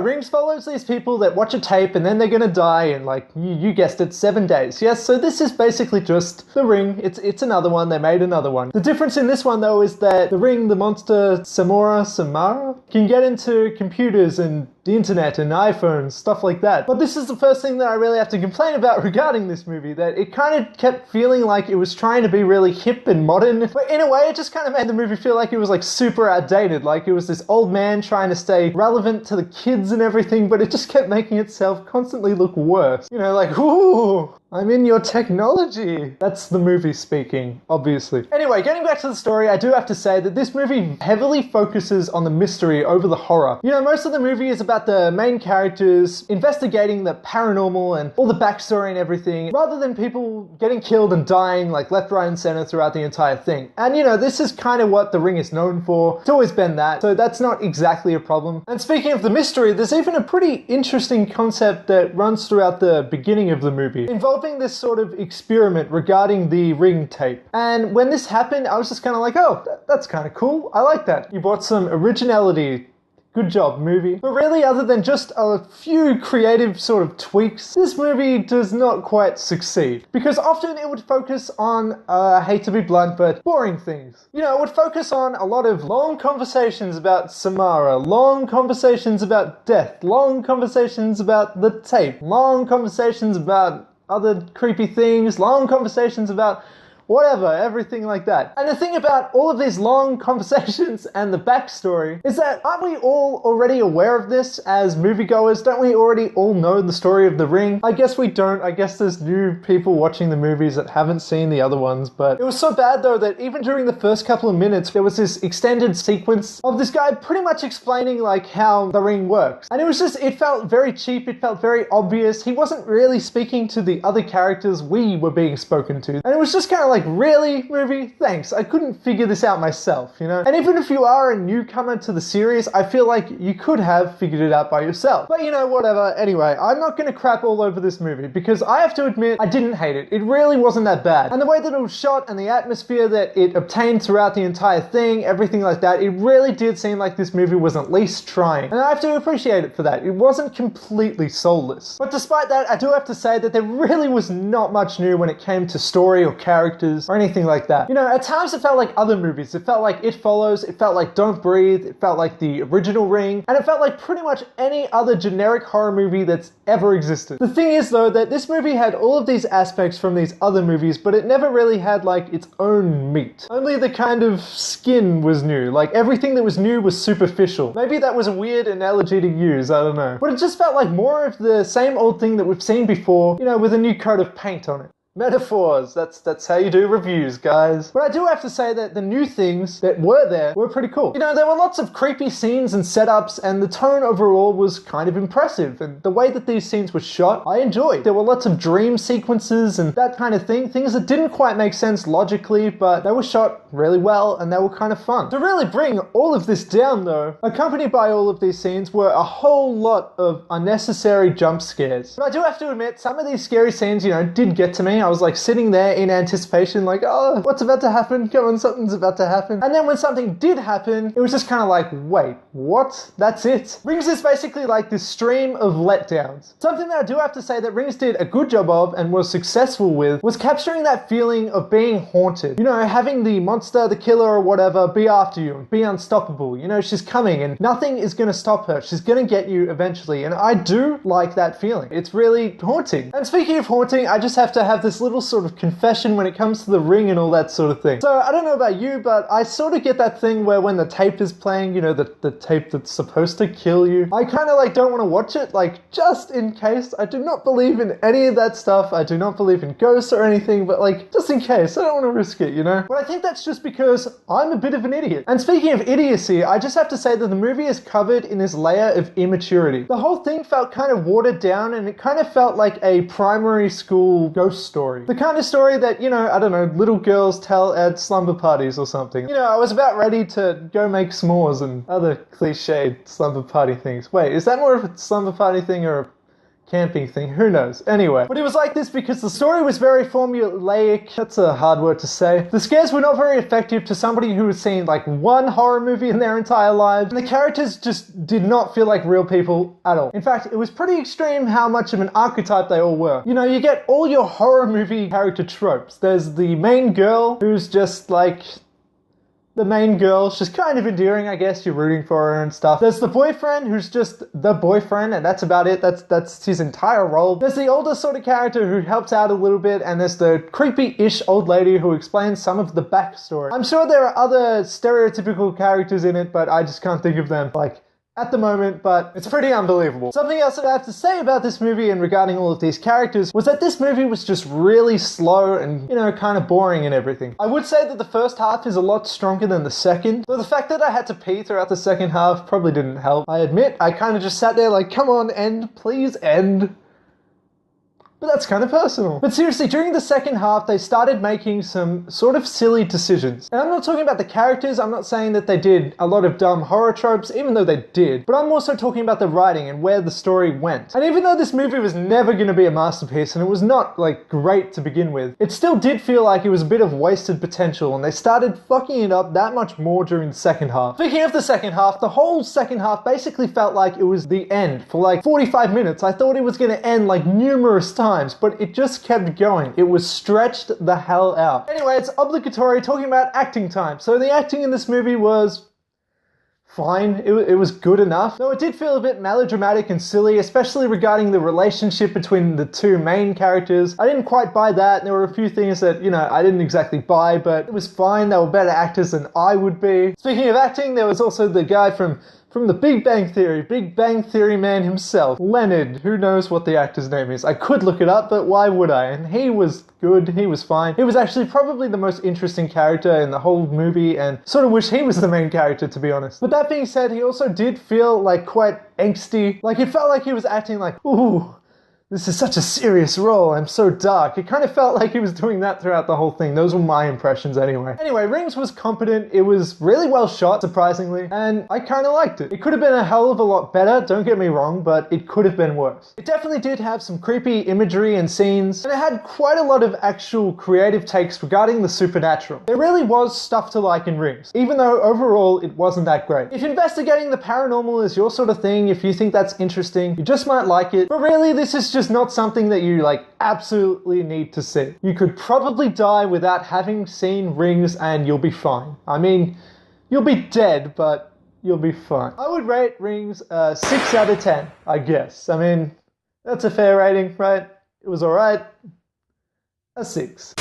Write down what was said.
Rings follows these people that watch a tape and then they're gonna die in, like, you guessed it, 7 days. Yes, so this is basically just The Ring. It's another one. They made another one. The difference in this one, though, is that The Ring, the monster Samara, can get into computers and the internet and iPhones, stuff like that. But this is the first thing that I really have to complain about regarding this movie, that it kind of kept feeling like it was trying to be really hip and modern, but in a way it just kind of made the movie feel like it was like super outdated, like it was this old man trying to stay relevant to the kids and everything, but it just kept making itself constantly look worse. You know, like, ooh, I'm in your technology. That's the movie speaking, obviously. Anyway, getting back to the story, I do have to say that this movie heavily focuses on the mystery over the horror. You know, most of the movie is about the main characters investigating the paranormal and all the backstory and everything, rather than people getting killed and dying like left, right, and center throughout the entire thing. And you know, this is kind of what The Ring is known for. It's always been that, so that's not exactly a problem. And speaking of the mystery, there's even a pretty interesting concept that runs throughout the beginning of the movie, involving this sort of experiment regarding the Ring tape. And when this happened, I was just kind of like, oh, that's kind of cool. I like that. You brought some originality. Good job, movie. But really, other than just a few creative sort of tweaks, this movie does not quite succeed. Because often it would focus on, I hate to be blunt, but boring things. You know, it would focus on a lot of long conversations about Samara, long conversations about death, long conversations about the tape, long conversations about other creepy things, long conversations about whatever, everything like that. And the thing about all of these long conversations and the backstory is that aren't we all already aware of this as moviegoers? Don't we already all know the story of The Ring? I guess we don't. I guess there's new people watching the movies that haven't seen the other ones, but it was so bad though that even during the first couple of minutes there was this extended sequence of this guy pretty much explaining like how The Ring works. And it was just, it felt very cheap, it felt very obvious. He wasn't really speaking to the other characters we were being spoken to. And it was just kind of like, really, movie? Thanks. I couldn't figure this out myself, you know? And even if you are a newcomer to the series, I feel like you could have figured it out by yourself. But you know, whatever. Anyway, I'm not gonna crap all over this movie because I have to admit, I didn't hate it. It really wasn't that bad. And the way that it was shot and the atmosphere that it obtained throughout the entire thing, everything like that, it really did seem like this movie was at least trying. And I have to appreciate it for that. It wasn't completely soulless. But despite that, I do have to say that there really was not much new when it came to story or characters or anything like that. You know, at times it felt like other movies. It felt like It Follows, it felt like Don't Breathe, it felt like the original Ring, and it felt like pretty much any other generic horror movie that's ever existed. The thing is though, that this movie had all of these aspects from these other movies, but it never really had like its own meat. Only the kind of skin was new. Like everything that was new was superficial. Maybe that was a weird analogy to use, I don't know. But it just felt like more of the same old thing that we've seen before, you know, with a new coat of paint on it. Metaphors, that's how you do reviews, guys. But I do have to say that the new things that were there were pretty cool. You know, there were lots of creepy scenes and setups, and the tone overall was kind of impressive, and the way that these scenes were shot, I enjoyed. There were lots of dream sequences and that kind of thing, things that didn't quite make sense logically, but they were shot really well, and they were kind of fun. To really bring all of this down though, accompanied by all of these scenes were a whole lot of unnecessary jump scares. But I do have to admit, some of these scary scenes, you know, did get to me. I was like sitting there in anticipation, like, oh, what's about to happen? Come on, something's about to happen. And then when something did happen, it was just kind of like, wait, what? That's it? Rings is basically like this stream of letdowns. Something that I do have to say that Rings did a good job of and was successful with was capturing that feeling of being haunted. You know, having the monster, the killer or whatever be after you and be unstoppable. You know, she's coming and nothing is going to stop her. She's going to get you eventually. And I do like that feeling. It's really haunting. And speaking of haunting, I just have to have this little sort of confession when it comes to The Ring and all that sort of thing. So I don't know about you, but I sort of get that thing where when the tape is playing, you know, the tape that's supposed to kill you, I kind of like don't want to watch it, like just in case. I do not believe in any of that stuff. I do not believe in ghosts or anything, but like just in case, I don't want to risk it, you know? But I think that's just because I'm a bit of an idiot. And speaking of idiocy, I just have to say that the movie is covered in this layer of immaturity. The whole thing felt kind of watered down, and it kind of felt like a primary school ghost story. The kind of story that, you know, I don't know, little girls tell at slumber parties or something. You know, I was about ready to go make s'mores and other cliched slumber party things. Wait, is that more of a slumber party thing or a camping thing, who knows? Anyway, but it was like this because the story was very formulaic. That's a hard word to say. The scares were not very effective to somebody who has seen like one horror movie in their entire lives, and the characters just did not feel like real people at all. In fact, it was pretty extreme how much of an archetype they all were. You know, you get all your horror movie character tropes. There's the main girl who's just like the main girl. She's kind of endearing, I guess. You're rooting for her and stuff. There's the boyfriend who's just the boyfriend, and that's about it. That's his entire role. There's the older sort of character who helps out a little bit, and there's the creepy-ish old lady who explains some of the backstory. I'm sure there are other stereotypical characters in it, but I just can't think of them, like, at the moment, but it's pretty unbelievable. Something else that I have to say about this movie and regarding all of these characters was that this movie was just really slow and, you know, kind of boring and everything. I would say that the first half is a lot stronger than the second, but the fact that I had to pee throughout the second half probably didn't help. I admit, I kind of just sat there like, come on, end, please end. But that's kind of personal. But seriously, during the second half, they started making some sort of silly decisions. And I'm not talking about the characters, I'm not saying that they did a lot of dumb horror tropes, even though they did. But I'm also talking about the writing and where the story went. And even though this movie was never going to be a masterpiece, and it was not, like, great to begin with, it still did feel like it was a bit of wasted potential, and they started fucking it up that much more during the second half. Speaking of the second half, the whole second half basically felt like it was the end. For like 45 minutes, I thought it was going to end like numerous times, but it just kept going. It was stretched the hell out. Anyway, it's obligatory talking about acting time. So the acting in this movie was fine. It was good enough. Though it did feel a bit melodramatic and silly, especially regarding the relationship between the two main characters. I didn't quite buy that. There were a few things that, you know, I didn't exactly buy, but it was fine. They were better actors than I would be. Speaking of acting, there was also the guy from the Big Bang Theory man himself, Leonard. Who knows what the actor's name is? I could look it up, but why would I? And he was good, he was fine. He was actually probably the most interesting character in the whole movie, and sort of wish he was the main character, to be honest. But that being said, he also did feel like quite angsty. Like, it felt like he was acting like, ooh, this is such a serious role, I'm so dark. It kind of felt like he was doing that throughout the whole thing. Those were my impressions anyway. Anyway, Rings was competent, it was really well shot, surprisingly, and I kind of liked it. It could have been a hell of a lot better, don't get me wrong, but it could have been worse. It definitely did have some creepy imagery and scenes, and it had quite a lot of actual creative takes regarding the supernatural. There really was stuff to like in Rings, even though overall it wasn't that great. If investigating the paranormal is your sort of thing, if you think that's interesting, you just might like it, but really this is just not something that you like absolutely need to see. You could probably die without having seen Rings and you'll be fine. I mean, you'll be dead, but you'll be fine. I would rate Rings 6 out of 10, I guess. I mean, that's a fair rating, right? It was alright. A 6.